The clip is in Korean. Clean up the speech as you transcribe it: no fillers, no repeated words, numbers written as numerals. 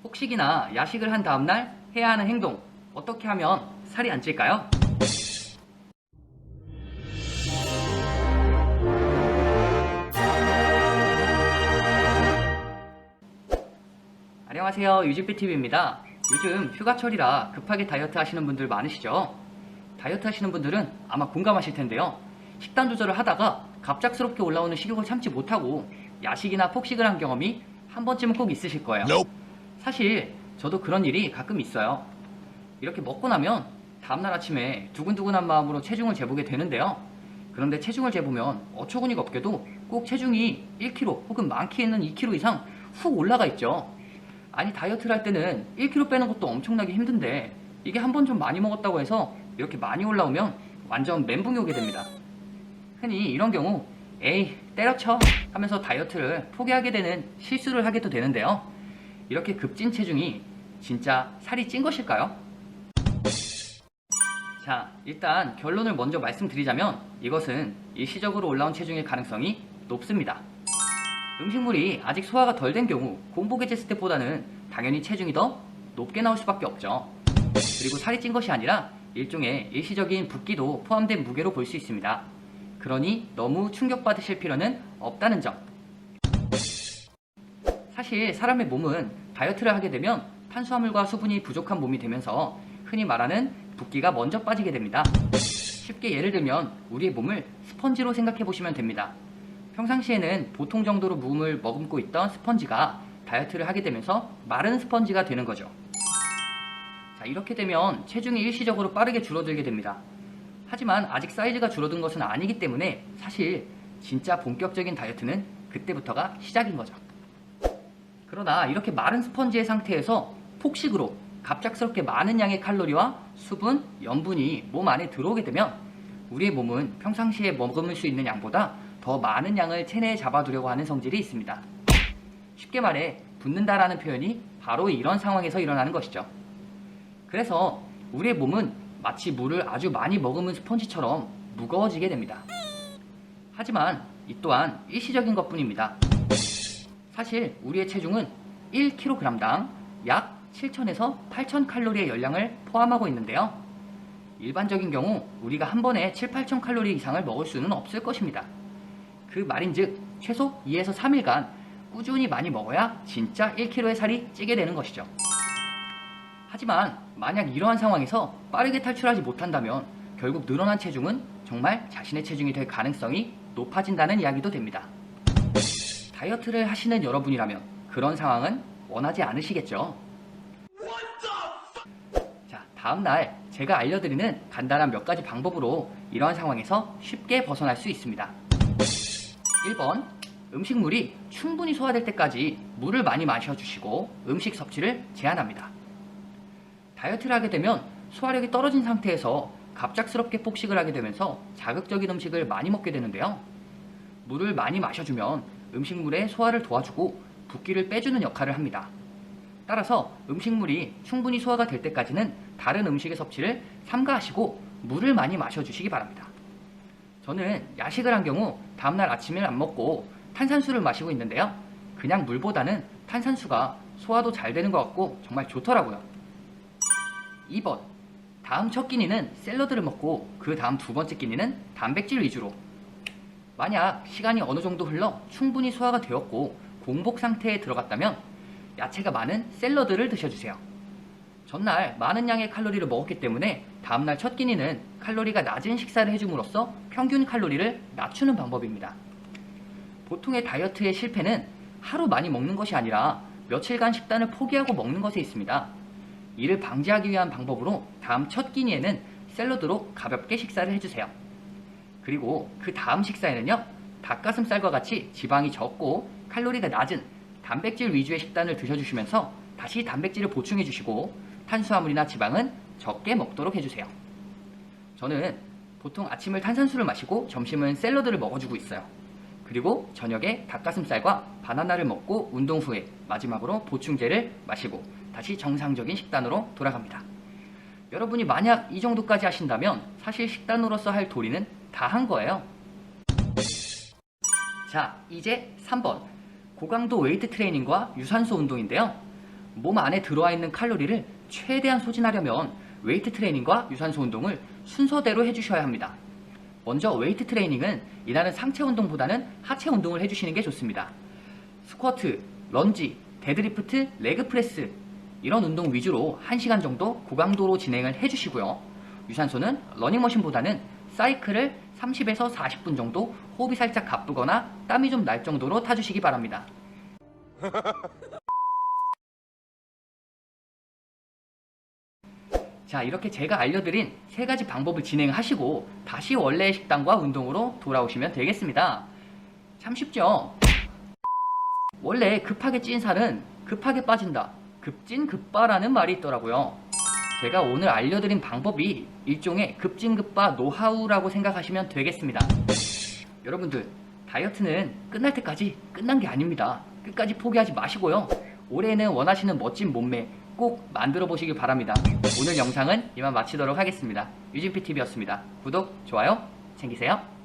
폭식이나 야식을 한 다음날 해야 하는 행동, 어떻게 하면 살이 안 찔까요? 안녕하세요, 유진피TV입니다. 요즘 휴가철이라 급하게 다이어트 하시는 분들 많으시죠? 다이어트 하시는 분들은 아마 공감하실 텐데요. 식단 조절을 하다가 갑작스럽게 올라오는 식욕을 참지 못하고 야식이나 폭식을 한 경험이 한 번쯤은 꼭 있으실 거예요. 사실 저도 그런 일이 가끔 있어요. 이렇게 먹고 나면 다음날 아침에 두근두근한 마음으로 체중을 재보게 되는데요. 그런데 체중을 재보면 어처구니가 없게도 꼭 체중이 1kg 혹은 많게는 2kg 이상 훅 올라가 있죠. 아니, 다이어트를 할 때는 1kg 빼는 것도 엄청나게 힘든데 이게 한 번 좀 많이 먹었다고 해서 이렇게 많이 올라오면 완전 멘붕이 오게 됩니다. 흔히 이런 경우 에이 때려쳐 하면서 다이어트를 포기하게 되는 실수를 하게도 되는데요. 이렇게 급진 체중이 진짜 살이 찐 것일까요? 자, 일단 결론을 먼저 말씀드리자면 이것은 일시적으로 올라온 체중일 가능성이 높습니다. 음식물이 아직 소화가 덜 된 경우 공복에 쟀을 때보다는 당연히 체중이 더 높게 나올 수밖에 없죠. 그리고 살이 찐 것이 아니라 일종의 일시적인 붓기도 포함된 무게로 볼 수 있습니다. 그러니 너무 충격받으실 필요는 없다는 점. 사실 사람의 몸은 다이어트를 하게 되면 탄수화물과 수분이 부족한 몸이 되면서 흔히 말하는 붓기가 먼저 빠지게 됩니다. 쉽게 예를 들면 우리의 몸을 스펀지로 생각해 보시면 됩니다. 평상시에는 보통 정도로 몸을 머금고 있던 스펀지가 다이어트를 하게 되면서 마른 스펀지가 되는 거죠. 자, 이렇게 되면 체중이 일시적으로 빠르게 줄어들게 됩니다. 하지만 아직 사이즈가 줄어든 것은 아니기 때문에 사실 진짜 본격적인 다이어트는 그때부터가 시작인 거죠. 그러나 이렇게 마른 스펀지의 상태에서 폭식으로 갑작스럽게 많은 양의 칼로리와 수분, 염분이 몸 안에 들어오게 되면 우리의 몸은 평상시에 머금을 수 있는 양보다 더 많은 양을 체내에 잡아두려고 하는 성질이 있습니다. 쉽게 말해 붓는다라는 표현이 바로 이런 상황에서 일어나는 것이죠. 그래서 우리의 몸은 마치 물을 아주 많이 머금은 스펀지처럼 무거워지게 됩니다. 하지만 이 또한 일시적인 것뿐입니다. 사실 우리의 체중은 1kg당 약 7,000에서 8,000칼로리의 열량을 포함하고 있는데요. 일반적인 경우 우리가 한 번에 7, 8,000칼로리 이상을 먹을 수는 없을 것입니다. 그 말인즉 최소 2에서 3일간 꾸준히 많이 먹어야 진짜 1kg의 살이 찌게 되는 것이죠. 하지만 만약 이러한 상황에서 빠르게 탈출하지 못한다면 결국 늘어난 체중은 정말 자신의 체중이 될 가능성이 높아진다는 이야기도 됩니다. 다이어트를 하시는 여러분이라면 그런 상황은 원하지 않으시겠죠? 자, 다음날 제가 알려드리는 간단한 몇 가지 방법으로 이러한 상황에서 쉽게 벗어날 수 있습니다. 1번, 음식물이 충분히 소화될 때까지 물을 많이 마셔주시고 음식 섭취를 제한합니다. 다이어트를 하게 되면 소화력이 떨어진 상태에서 갑작스럽게 폭식을 하게 되면서 자극적인 음식을 많이 먹게 되는데요. 물을 많이 마셔주면 음식물의 소화를 도와주고 붓기를 빼주는 역할을 합니다. 따라서 음식물이 충분히 소화가 될 때까지는 다른 음식의 섭취를 삼가하시고 물을 많이 마셔주시기 바랍니다. 저는 야식을 한 경우 다음날 아침을 안 먹고 탄산수를 마시고 있는데요. 그냥 물보다는 탄산수가 소화도 잘 되는 것 같고 정말 좋더라고요. 2번, 다음 첫 끼니는 샐러드를 먹고 그 다음 두 번째 끼니는 단백질 위주로. 만약 시간이 어느 정도 흘러 충분히 소화가 되었고 공복 상태에 들어갔다면 야채가 많은 샐러드를 드셔주세요. 전날 많은 양의 칼로리를 먹었기 때문에 다음날 첫 끼니는 칼로리가 낮은 식사를 해줌으로써 평균 칼로리를 낮추는 방법입니다. 보통의 다이어트의 실패는 하루 많이 먹는 것이 아니라 며칠간 식단을 포기하고 먹는 것에 있습니다. 이를 방지하기 위한 방법으로 다음 첫 끼니에는 샐러드로 가볍게 식사를 해주세요. 그리고 그 다음 식사에는요, 닭가슴살과 같이 지방이 적고 칼로리가 낮은 단백질 위주의 식단을 드셔주시면서 다시 단백질을 보충해주시고 탄수화물이나 지방은 적게 먹도록 해주세요. 저는 보통 아침을 탄산수를 마시고 점심은 샐러드를 먹어주고 있어요. 그리고 저녁에 닭가슴살과 바나나를 먹고 운동 후에 마지막으로 보충제를 마시고 다시 정상적인 식단으로 돌아갑니다. 여러분이 만약 이 정도까지 하신다면 사실 식단으로서 할 도리는 다 한 거예요. 자, 이제 3번, 고강도 웨이트 트레이닝과 유산소 운동인데요. 몸 안에 들어와 있는 칼로리를 최대한 소진하려면 웨이트 트레이닝과 유산소 운동을 순서대로 해주셔야 합니다. 먼저 웨이트 트레이닝은 이날은 상체 운동보다는 하체 운동을 해주시는 게 좋습니다. 스쿼트, 런지, 데드리프트, 레그프레스 이런 운동 위주로 1시간 정도 고강도로 진행을 해주시고요. 유산소는 러닝머신보다는 사이클을 30에서 40분 정도 호흡이 살짝 가쁘거나 땀이 좀 날 정도로 타주시기 바랍니다. 자, 이렇게 제가 알려드린 3가지 방법을 진행하시고 다시 원래의 식단과 운동으로 돌아오시면 되겠습니다. 참 쉽죠? 원래 급하게 찐 살은 급하게 빠진다. 급진급바라는 말이 있더라고요. 제가 오늘 알려드린 방법이 일종의 급진급바 노하우라고 생각하시면 되겠습니다. 여러분들, 다이어트는 끝날 때까지 끝난 게 아닙니다. 끝까지 포기하지 마시고요. 올해는 원하시는 멋진 몸매 꼭 만들어 보시길 바랍니다. 오늘 영상은 이만 마치도록 하겠습니다. 유진PTV였습니다. 구독, 좋아요 챙기세요.